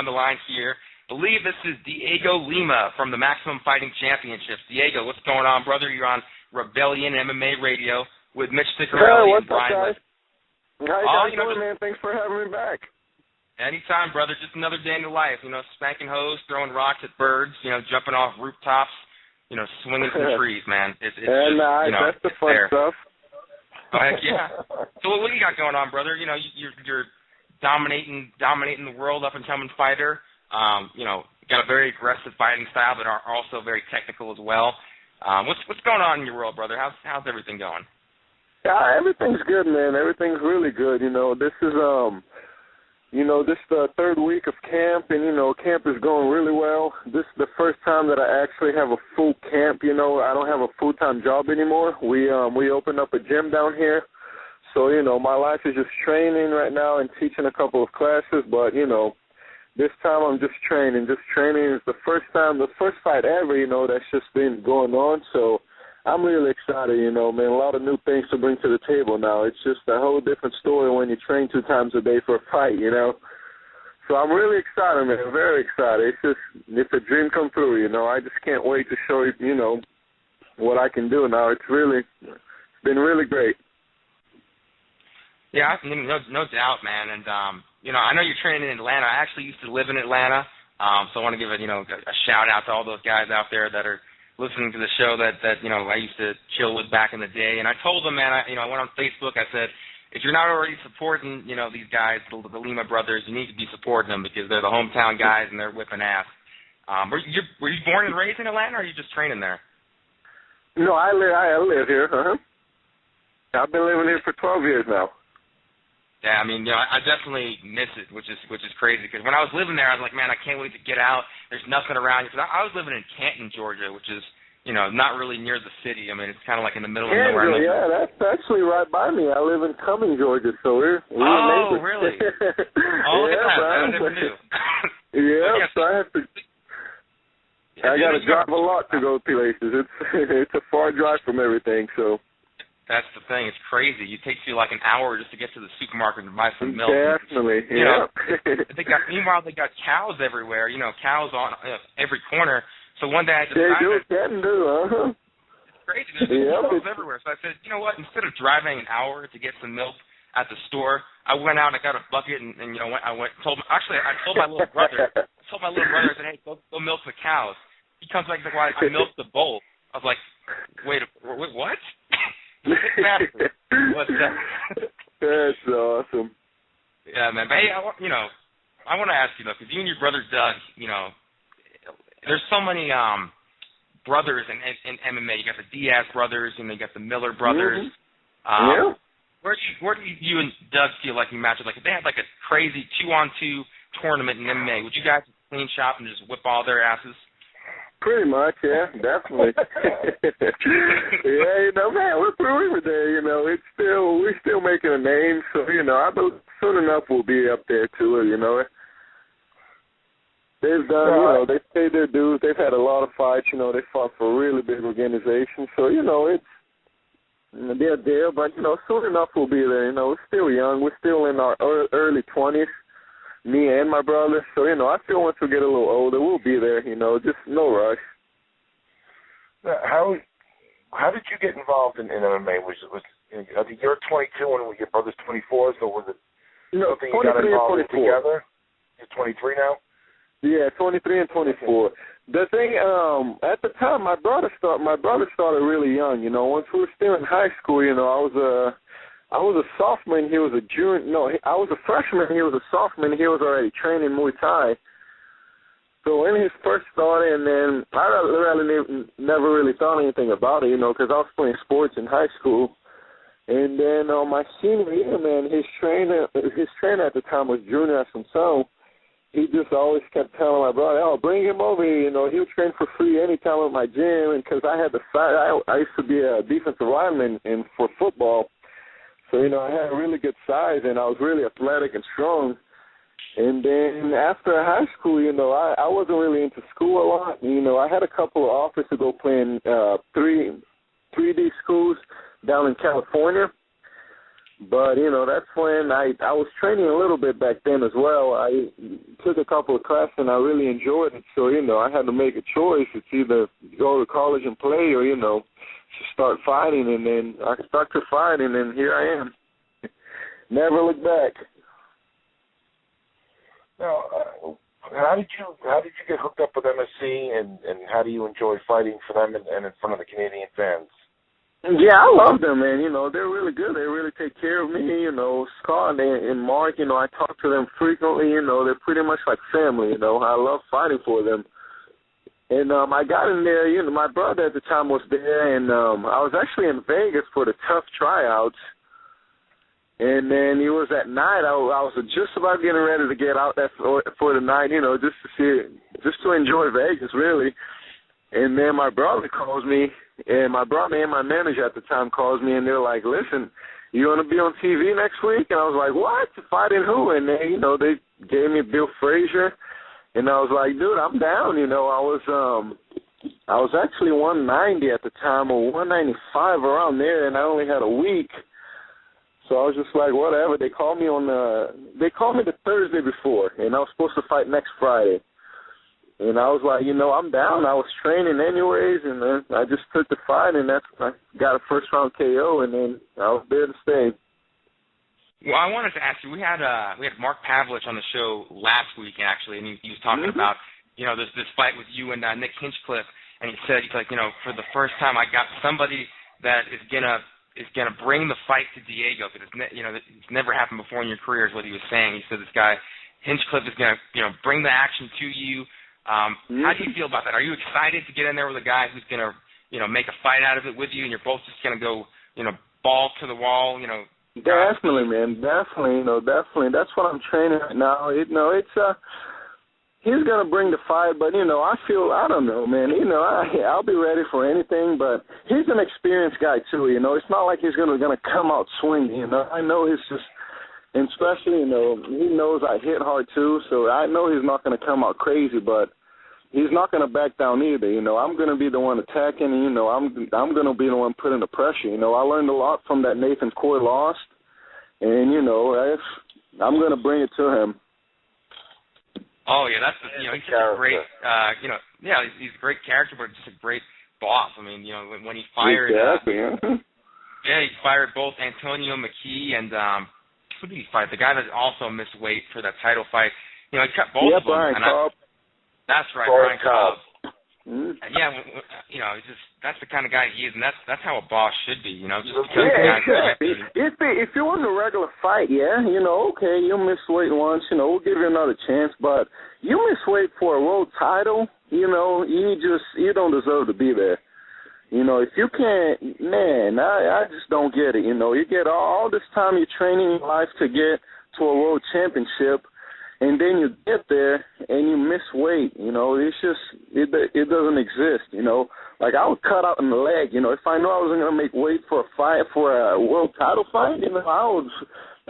on the line here. I believe this is Dhiego Lima from the Maximum Fighting Championships. Dhiego, what's going on, brother? You're on Rebellion MMA Radio with Mitch Ciccarelli and Brian. How you doing, man? Thanks for having me back. Anytime, brother. Just another day in the life. Spanking hoes, throwing rocks at birds, jumping off rooftops, swinging some trees, man. It's just, that's the fun stuff. Oh, heck yeah. So what do you got going on, brother? You're dominating the world, up-and-coming fighter. Got a very aggressive fighting style, but are also very technical as well. What's going on in your world, brother? How's everything going? Yeah, everything's good, man. Everything's really good. This is this is the third week of camp, and camp is going really well. This is the first time that I actually have a full camp. I don't have a full-time job anymore. We opened up a gym down here, so my life is just training right now and teaching a couple of classes. But this time I'm just training. Just training is the first fight ever. That's just been going on. So I'm really excited, man. A lot of new things to bring to the table now. It's just a whole different story when you train 2 times a day for a fight, So I'm really excited, man. Very excited. It's a dream come true, I just can't wait to show you, what I can do now. It's been really great. Yeah, no doubt, man. And, I know you're training in Atlanta. I actually used to live in Atlanta, so I want to give a shout-out to all those guys out there that are listening to the show that I used to chill with back in the day. And I told them, man, I went on Facebook, I said, if you're not already supporting, these guys, the Lima brothers, you need to be supporting them because they're the hometown guys and they're whipping ass. Were you born and raised in Atlanta, or are you just training there? No, I live here. I've been living here for 12 years now. Yeah, I definitely miss it, which is crazy. Because when I was living there, I was like, man, I can't wait to get out. There's nothing around. Because I was living in Canton, Georgia, which is, not really near the city. It's kind of like in the middle of nowhere. Yeah, that's actually right by me. I live in Cumming, Georgia, so we're oh, neighbors. Really? Oh, look at that. I never knew. Yeah, so I have to. I got to drive a lot to go places. It's a far drive from everything, so. That's the thing. It's crazy. It takes you like an hour just to get to the supermarket and buy some milk. Definitely, yeah. Meanwhile, they got cows everywhere. Cows on every corner. So one day I decided. It's crazy. There's cows everywhere. So I said, you know what? Instead of driving an hour to get some milk at the store, I went out and I got a bucket and I told my little brother. I said, hey, go milk the cows. He comes back and says, well, I milked the bowl. I was like, wait, what? What's that? That's awesome. Yeah, man. But hey, I want to ask you though, because you and your brother Doug, there's so many brothers in MMA. You got the Diaz brothers, and you got the Miller brothers. Yeah. Where do you and Doug feel like you match it? Like if they had like a crazy 2-on-2 tournament in MMA, would you guys clean shop and just whip all their asses? Pretty much, yeah, definitely. Yeah, man, we're there. We're still making a name, so I believe soon enough we'll be up there too. They've done, they pay their dues. They've had a lot of fights. They fought for really big organizations, so it's they're there. But soon enough we'll be there. We're still young. We're still in our early 20s. Me and my brother, so I feel once we get a little older, we'll be there. Just no rush. How did you get involved in MMA? I think you're 22 and your brother's 24, so was it something you got involved in together? You're 23 now. Yeah, 23 and 24. The thing, at the time, my brother started really young. Once we were still in high school, I was a sophomore and he was a junior. No, I was a freshman and he was a sophomore and he was already training Muay Thai. So when he first started, and then I really never really thought anything about it, because I was playing sports in high school. And then my senior year, man, his trainer at the time was Junior Assunção. He just always kept telling my brother, oh, bring him over here. He'll train for free anytime at my gym. And because I had the size, I used to be a defensive lineman for football. So, I had a really good size, and I was really athletic and strong. And then after high school, I wasn't really into school a lot. I had a couple of offers to go play in 3D schools down in California. But, you know, that's when I was training a little bit back then as well. I took a couple of classes and I really enjoyed it. So, you know, I had to make a choice. It's either go to college and play or, you know, start fighting. And then I stuck to fighting, and here I am. Never look back. Now, how did you get hooked up with MSC, and how do you enjoy fighting for them and in front of the Canadian fans? Yeah, I love them, man. You know, they're really good. They really take care of me. You know, Scott and Mark, you know, I talk to them frequently. You know, they're pretty much like family. You know, I love fighting for them. And I got in there, you know, my brother at the time was there, and I was actually in Vegas for the tough tryouts. And then it was at night. I was just about getting ready to get out there for the night, you know, just to enjoy Vegas, really. And then my brother calls me, and my brother and my manager at the time calls me, and they're like, "Listen, you want to be on TV next week?" And I was like, "What? Fighting who?" And they, you know, they gave me Bill Frazier, and I was like, "Dude, I'm down." You know, I was actually 190 at the time, or 195 around there, and I only had a week. So I was just like, whatever. They called me the Thursday before, and I was supposed to fight next Friday. And I was like, you know, I'm down. I was training anyways, and then I just took the fight, and I got a first-round KO, and then I was there to stay. Well, I wanted to ask you, we had Mark Pavlich on the show last week, actually, and he was talking about, you know, this fight with you and Nick Hinchcliffe, and he said, he's like, you know, for the first time I got somebody that is gonna bring the fight to Dhiego, because it's never happened before in your career, is what he was saying. He said this guy Hinchcliffe is gonna, you know, bring the action to you. How do you feel about that? Are you excited to get in there with a guy who's gonna, you know, make a fight out of it with you, and you're both just gonna go, you know, ball to the wall, you know? Definitely, man. Definitely, you know, definitely. That's what I'm training right now. He's gonna bring the fight, but you know, I don't know, man. You know, I'll be ready for anything. But he's an experienced guy too. You know, it's not like he's gonna come out swinging. You know, I know he's just, and especially, you know, he knows I hit hard too, so I know he's not gonna come out crazy, but he's not gonna back down either. You know, I'm gonna be the one attacking, and you know, I'm gonna be the one putting the pressure. You know, I learned a lot from that Nathan Coy loss, and you know, I'm gonna bring it to him. Oh yeah, he's such a great, he's a great character, but just a great boss. I mean, you know, when he fired, he fired both Antonio McKee and who did he fight? The guy that also missed weight for that title fight. You know, he cut both of them. Brian Cobb. That's right, Brian Cobb. Mm-hmm. Yeah, you know, that's the kind of guy he is, and that's how a boss should be, you know. Just because if it was a regular fight, you know, okay, you miss weight once, you know, we'll give you another chance. But you miss weight for a world title, you know, you don't deserve to be there. You know, if you can't, man, I just don't get it. You know, you get all this time you're training your life to get to a world championship, and then you get there and you miss weight, you know, it's just, it doesn't exist, you know. Like, I would cut out in the leg, you know. If I knew I wasn't going to make weight for a fight, for a world title fight, you know, I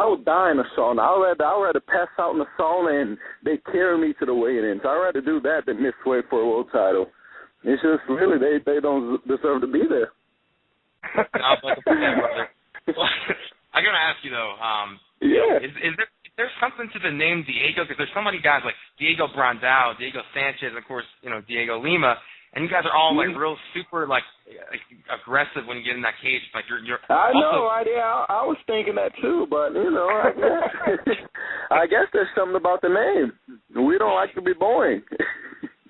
would die in the sauna. I'd rather pass out in the sauna and they carry me to the weigh-ins. I'd rather do that than miss weight for a world title. It's just, really, they don't deserve to be there. I got to ask you, though, is there's something to the name Dhiego, because there's so many guys like Diego Brandao, Diego Sanchez, and of course, you know, Dhiego Lima, and you guys are all like real super like aggressive when you get in that cage. Like you're. I know, I was thinking that too, but you know, I guess there's something about the name. We don't like to be boring.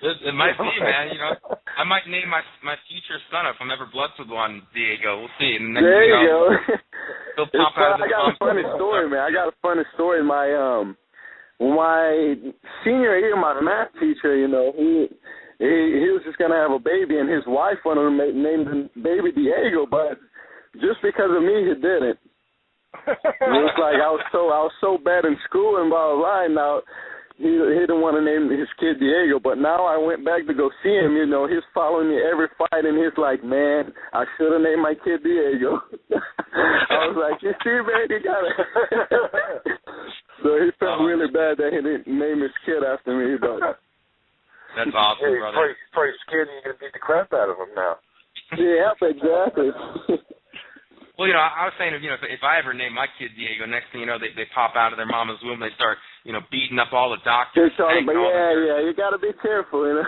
It might be, man. You know, I might name my future son if I'm ever blessed with one, Dhiego. We'll see. And there you go. I got a funny story, man. I got a funny story. My senior year, my math teacher, you know, he was just gonna have a baby, and his wife wanted to name the baby Dhiego, but just because of me, he didn't. It was like I was so bad in school and blah blah blah. And now he didn't want to name his kid Dhiego, but now I went back to go see him. You know, he's following me every fight, and he's like, "Man, I should have named my kid Dhiego." I was like, "You see, man, you got it." So he felt really bad that he didn't name his kid after me, but that's awesome, brother. He's probably scared you're gonna beat the crap out of him now. Yeah, exactly. Well, you know, I was saying, you know, if I ever name my kid Dhiego, next thing you know, they pop out of their mama's womb, they start, you know, beating up all the doctors. Yeah, you got to be careful, you know.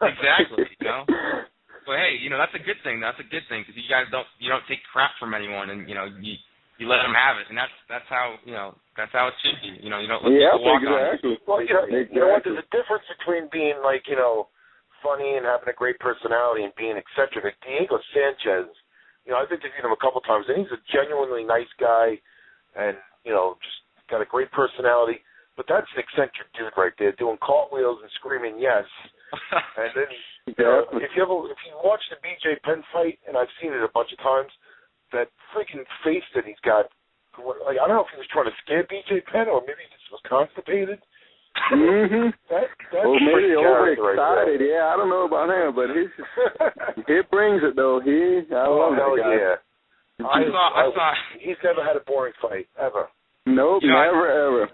Exactly, you know. But hey, you know, that's a good thing. That's a good thing because you guys don't take crap from anyone, and you know, you let them have it, and that's how that's how it should be. You know, you don't let people walk on you. Well, you know what? There's a difference between being like, you know, funny and having a great personality and being eccentric. Like Dhiego Sanchez. You know, I've interviewed him a couple times, and he's a genuinely nice guy and, you know, just got a great personality. But that's an eccentric dude right there, doing cartwheels and screaming yes. And then, you know, if you watch the BJ Penn fight, and I've seen it a bunch of times, that freaking face that he's got, like, I don't know if he was trying to scare BJ Penn or maybe he just was constipated. Mm-hmm. That's maybe overexcited. Right, yeah, I don't know about him, but he brings it though. I love that guy. Yeah. I saw. He's never had a boring fight ever. Nope, you know, ever.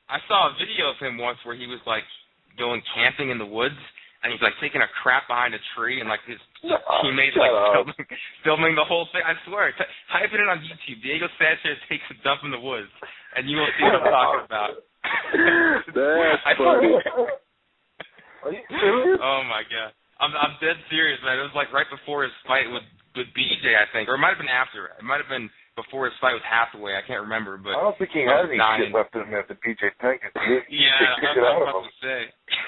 I saw a video of him once where he was like going camping in the woods, and he's like taking a crap behind a tree, and like his teammates like filming the whole thing. I swear, type it in on YouTube. Dhiego Sanchez takes a dump in the woods, and you will see what I'm talking about. That's funny. Are you serious? Oh my god, I'm dead serious, man. It was like right before his fight with BJ, I think, or it might have been after. It might have been before his fight with Hathaway. I can't remember, but I don't think he has any shit left in him after BJ Penn. Yeah, I was about to say.